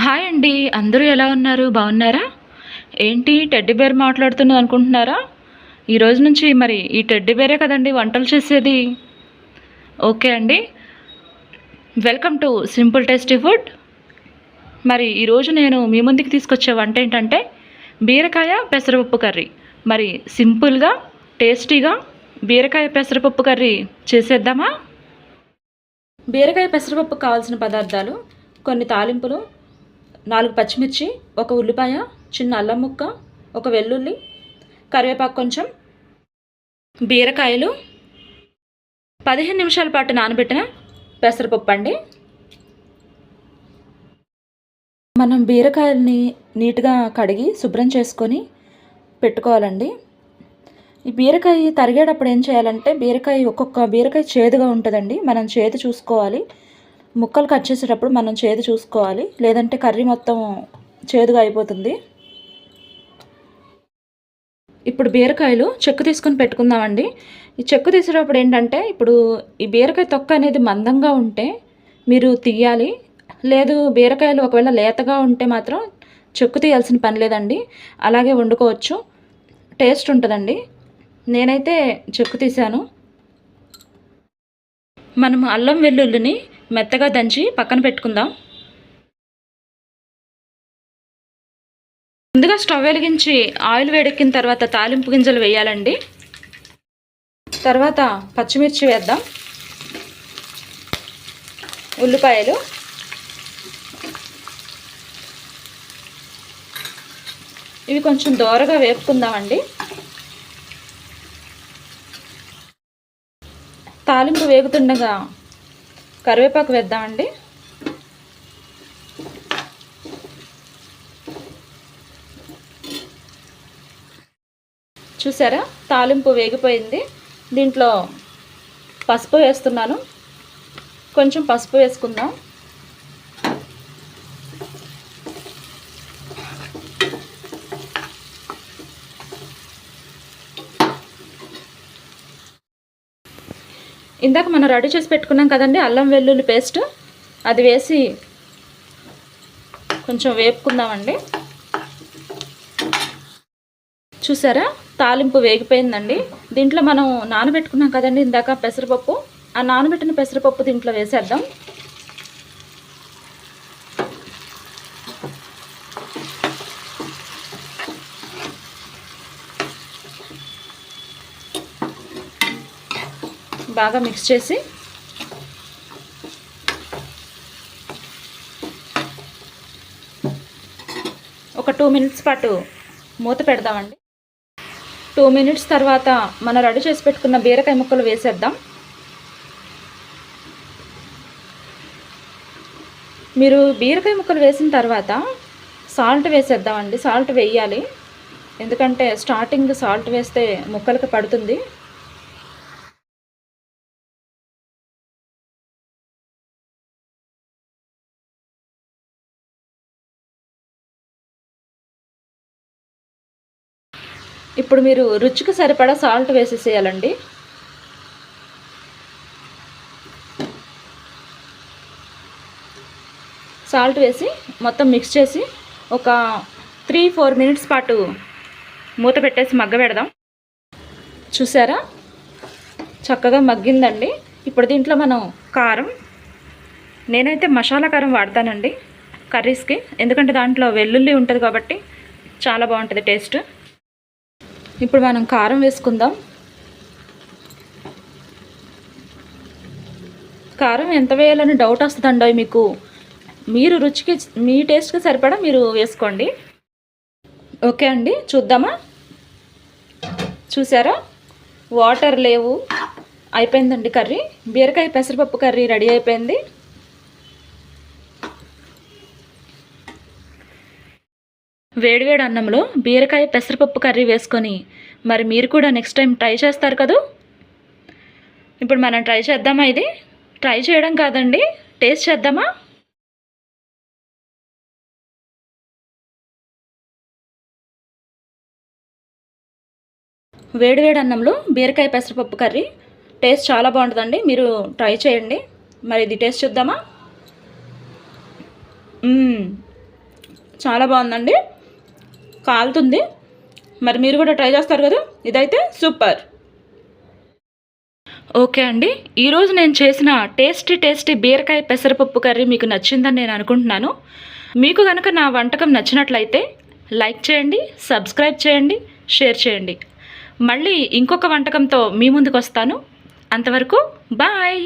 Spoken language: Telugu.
హాయ్ అండి. అందరూ ఎలా ఉన్నారు? బాగున్నారా? ఏంటి టెడ్డీ బేర్ మాట్లాడుతున్నది అనుకుంటున్నారా? ఈరోజు నుంచి మరి ఈ టెడ్డీ బేరే కదండి వంటలు చేసేది. ఓకే అండి. Welcome to simple tasty food. మరి ఈరోజు నేను మీ ముందుకు తీసుకొచ్చే వంట ఏంటంటే బీరకాయ పెసరపప్పు కర్రీ. మరి సింపుల్గా టేస్టీగా బీరకాయ పెసరపప్పు కర్రీ చేసేద్దామా? బీరకాయ పెసరపప్పు కావాల్సిన పదార్థాలు: కొన్ని తాలింపులు, 4 పచ్చిమిర్చి, 1 ఉల్లిపాయ, చిన్న అల్లం ముక్క, 1 వెల్లుల్లి, కరివేపాకు కొంచెం, బీరకాయలు, 15 నిమిషాల పాటు నానబెట్టిన పెసరపప్పు అండి. మనం బీరకాయల్ని నీట్గా కడిగి శుభ్రం చేసుకొని పెట్టుకోవాలండి. ఈ బీరకాయ తరిగేటప్పుడు ఏం చేయాలంటే ఒక్కొక్క బీరకాయ చేదుగా ఉంటుందండి. మనం చేదు చూసుకోవాలి. ముక్కలు కట్ చేసేటప్పుడు మనం చేదు చూసుకోవాలి, లేదంటే కర్రీ మొత్తం చేదుగా అయిపోతుంది. ఇప్పుడు బీరకాయలు చెక్కు తీసుకొని పెట్టుకుందామండి. ఈ చెక్కు తీసేటప్పుడు ఏంటంటే ఇప్పుడు ఈ బీరకాయ తొక్క అనేది మందంగా ఉంటే మీరు తీయాలి. లేదు బీరకాయలు ఒకవేళ లేతగా ఉంటే మాత్రం చెక్కు తీయాల్సిన పని లేదండి, అలాగే వండుకోవచ్చు, టేస్ట్ ఉంటుందండి. నేనైతే చెక్కు తీసాను. మనము అల్లం వెల్లుల్లిని మెత్తగా దంచి పక్కన పెట్టుకుందాం. ముందుగా స్టవ్ వెలిగించి ఆయిల్ వేడెక్కిన తర్వాత తాలింపు గింజలు వేయాలండి. తర్వాత పచ్చిమిర్చి వేద్దాం, ఉల్లిపాయలు, ఇవి కొంచెం దోరగా వేపుకుందామండి. తాలింపు వేగుతుండగా కరివేపాకు వేద్దామండి. చూసారా, తాలింపు వేగిపోయింది. దీంట్లో పసుపు వేస్తున్నాను. కొంచెం పసుపు వేసుకుందాం. ఇందాక మనం రెడీ చేసి పెట్టుకున్నాం కదండి అల్లం వెల్లుల్లి పేస్ట్, అది వేసి కొంచెం వేపుకుందామండి. చూసారా, తాలింపు వేగిపోయిందండి. దీంట్లో మనం నానబెట్టుకున్నాం కదండి ఇందాక పెసరపప్పు, ఆ నానబెట్టిన పెసరపప్పు దీంట్లో వేసేద్దాం. బాగా మిక్స్ చేసి ఒక 2 మినిట్స్ పాటు మూత పెడదామండి. 2 మినిట్స్ తర్వాత మనం రెడీ చేసి పెట్టుకున్న బీరకాయ ముక్కలు వేసేద్దాం. మీరు బీరకాయ ముక్కలు వేసిన తర్వాత సాల్ట్ వేసేద్దామండి. సాల్ట్ వేయాలి, ఎందుకంటే స్టార్టింగ్ సాల్ట్ వేస్తే ముక్కలకి పడుతుంది. ఇప్పుడు మీరు రుచికి సరిపడా సాల్ట్ వేసేసేయాలండి. సాల్ట్ వేసి మొత్తం మిక్స్ చేసి ఒక 3-4 మినిట్స్ పాటు మూత పెట్టేసి మగ్గబెడదాం. చూసారా, చక్కగా మగ్గిందండి. ఇప్పుడు దీంట్లో మనం కారం, నేనైతే మసాలా కారం వాడతానండి కర్రీస్కి, ఎందుకంటే దాంట్లో వెల్లుల్లి ఉంటుంది కాబట్టి చాలా బాగుంటుంది టేస్ట్. ఇప్పుడు మనం కారం వేసుకుందాం. కారం ఎంత వేయాలని డౌట్ వస్తుందండి మీకు. మీరు రుచికి, మీ టేస్ట్కి సరిపడా మీరు వేసుకోండి. ఓకే అండి, చూద్దామా? చూసారా, వాటర్ లేవు, అయిపోయిందండి కర్రీ. బీరకాయ పెసరపప్పు కర్రీ రెడీ అయిపోయింది. వేడివేడి అన్నంలో బీరకాయ పెసరపప్పు కర్రీ వేసుకొని మరి మీరు కూడా నెక్స్ట్ టైం ట్రై చేస్తారు కదా. ఇప్పుడు మనం ట్రై చేద్దామా? ఇది ట్రై చేయడం కాదండి, టేస్ట్ చేద్దామా? వేడివేడి అన్నంలో బీరకాయ పెసరపప్పు కర్రీ టేస్ట్ చాలా బాగుంటుందండి, మీరు ట్రై చేయండి. మరి ఇది టేస్ట్ చూద్దామా? చాలా బాగుందండి, కాలుతుంది. మరి మీరు కూడా ట్రై చేస్తారు కదా, ఇదైతే సూపర్. ఓకే అండి, ఈరోజు నేను చేసిన టేస్టీ బీరకాయ పెసరపప్పు కర్రీ మీకు నచ్చిందని నేను అనుకుంటున్నాను. మీకు కనుక నా వంటకం నచ్చినట్లయితే లైక్ చేయండి, సబ్స్క్రైబ్ చేయండి, షేర్ చేయండి. మళ్ళీ ఇంకొక వంటకంతో మీ ముందుకు వస్తాను. అంతవరకు బాయ్.